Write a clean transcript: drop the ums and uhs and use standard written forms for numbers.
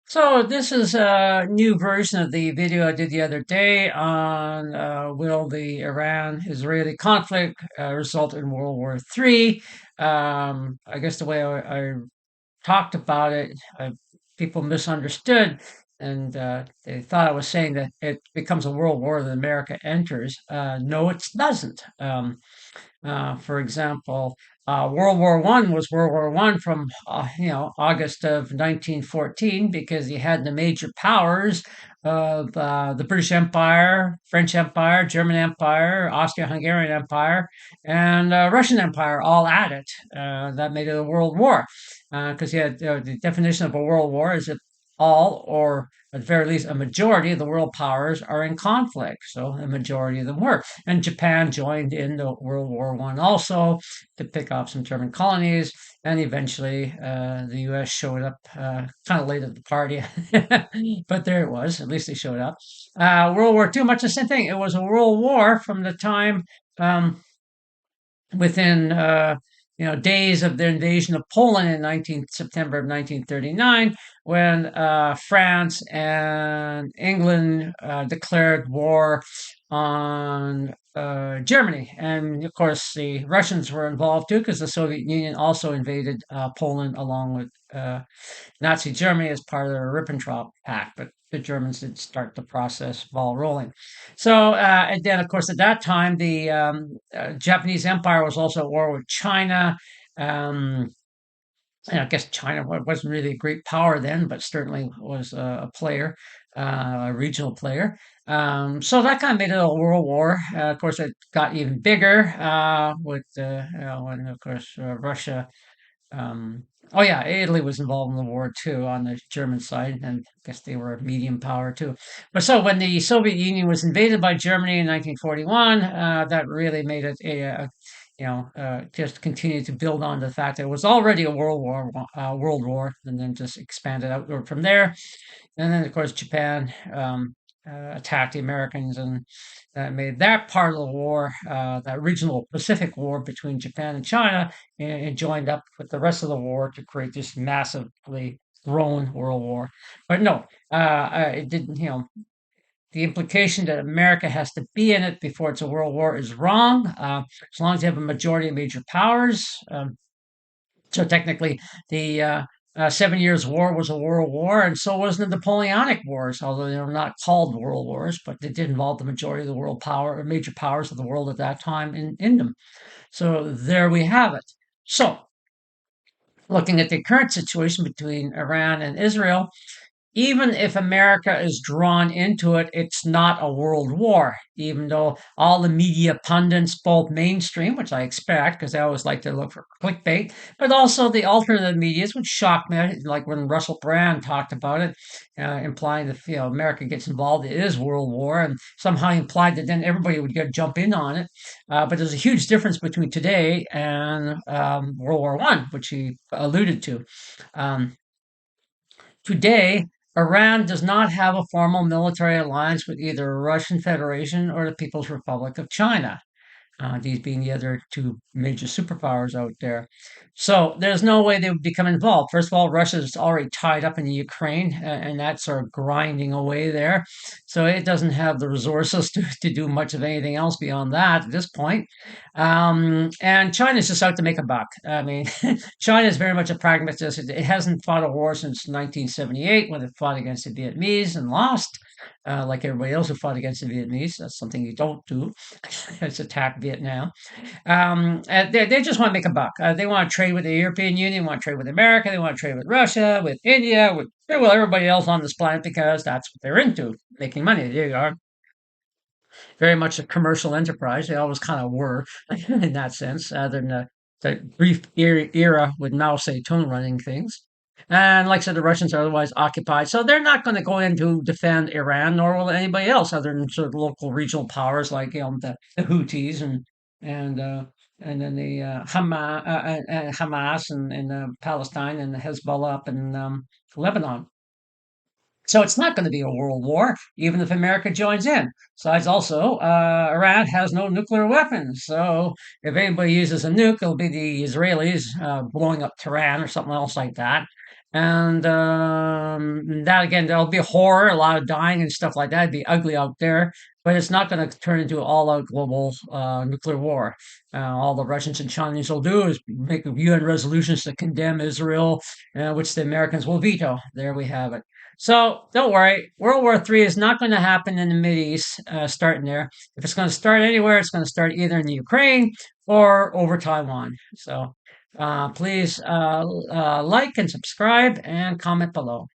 So this is a new version of the video I did the other day on will the Iran-Israeli conflict result in World War III. I guess the way I talked about it, people misunderstood and they thought I was saying that it becomes a world war that America enters. No, it doesn't. For example, World War One was World War One from August of 1914 because you had the major powers of the British Empire, French Empire, German Empire, Austro-Hungarian Empire, and Russian Empire all at it. That made it a world war because you had the definition of a world war is if all or at the very least a majority of the world powers are in conflict. So a majority of them were. And Japan joined in the World War One also to pick off some German colonies, and eventually the U.S. showed up kind of late at the party, but there it was. At least they showed up. World War Two, much the same thing. It was a world war from the time um, within days of the invasion of Poland in September of 1939, when France and England declared war on Germany, and of course the Russians were involved too, because the Soviet Union also invaded Poland along with Nazi Germany as part of the Ribbentrop Pact, but the Germans did start the process ball rolling. So, and then, of course, at that time, the Japanese Empire was also at war with China. Um, and I guess China wasn't really a great power then, but certainly was a player, a regional player. So that kind of made it a world war. Of course, it got even bigger with, when, of course, Russia oh yeah, Italy was involved in the war too on the German side, and I guess they were a medium power too. But so when the Soviet Union was invaded by Germany in 1941, that really made it just continue to build on the fact that it was already a world war, and then just expanded outward from there. And then, of course, Japan attacked the Americans, and that made that part of the war, that regional Pacific War between Japan and China, and joined up with the rest of the war to create this massively grown world war. But no, it didn't. The implication that America has to be in it before it's a world war is wrong. As long as you have a majority of major powers, so technically, the 7 Years' War was a world war, and so was the Napoleonic Wars, although they were not called world wars, but they did involve the majority of the world power or major powers of the world at that time in them. So there we have it. So looking at the current situation between Iran and Israel, even if America is drawn into it, it's not a world war, even though all the media pundits, both mainstream, which I expect because I always like to look for clickbait, but also the alternative medias, which shocked me, like when Russell Brand talked about it, implying that America gets involved, it is world war, and somehow implied that then everybody would jump in on it. But there's a huge difference between today and World War One, which he alluded to. Um, Today, Iran does not have a formal military alliance with either the Russian Federation or the People's Republic of China, these being the other two major superpowers out there. So there's no way they would become involved. First of all, Russia's already tied up in the Ukraine, and that's sort of grinding away there. So it doesn't have the resources to do much of anything else beyond that at this point. And China's just out to make a buck. I mean, China is very much a pragmatist. It hasn't fought a war since 1978 when it fought against the Vietnamese and lost, like everybody else who fought against the Vietnamese. That's something you don't do. It's attack Vietnam. They just want to make a buck. They want to trade with the European Union, want to trade with America, they want to trade with Russia, with India, with well, everybody else on this planet because that's what they're into, making money. They are very much a commercial enterprise. They always kind of were in that sense, other than the brief era with Mao Zedong running things. And like I said, the Russians are otherwise occupied, so they're not going to go in to defend Iran, nor will anybody else, other than sort of local regional powers like the Houthis and uh, and then the Hamas and Palestine and the Hezbollah up in Lebanon. So it's not going to be a world war, even if America joins in. Besides, also, Iran has no nuclear weapons. So if anybody uses a nuke, it'll be the Israelis blowing up Tehran or something else like that. And that again, there'll be horror, a lot of dying and stuff like that. It'd be ugly out there, but it's not going to turn into an all-out global nuclear war. All the Russians and Chinese will do is make UN resolutions to condemn Israel, which the Americans will veto. There we have it. So don't worry, World War III is not going to happen in the Mid East, starting there. If it's going to start anywhere, it's going to start either in the Ukraine or over Taiwan. So please like and subscribe and comment below.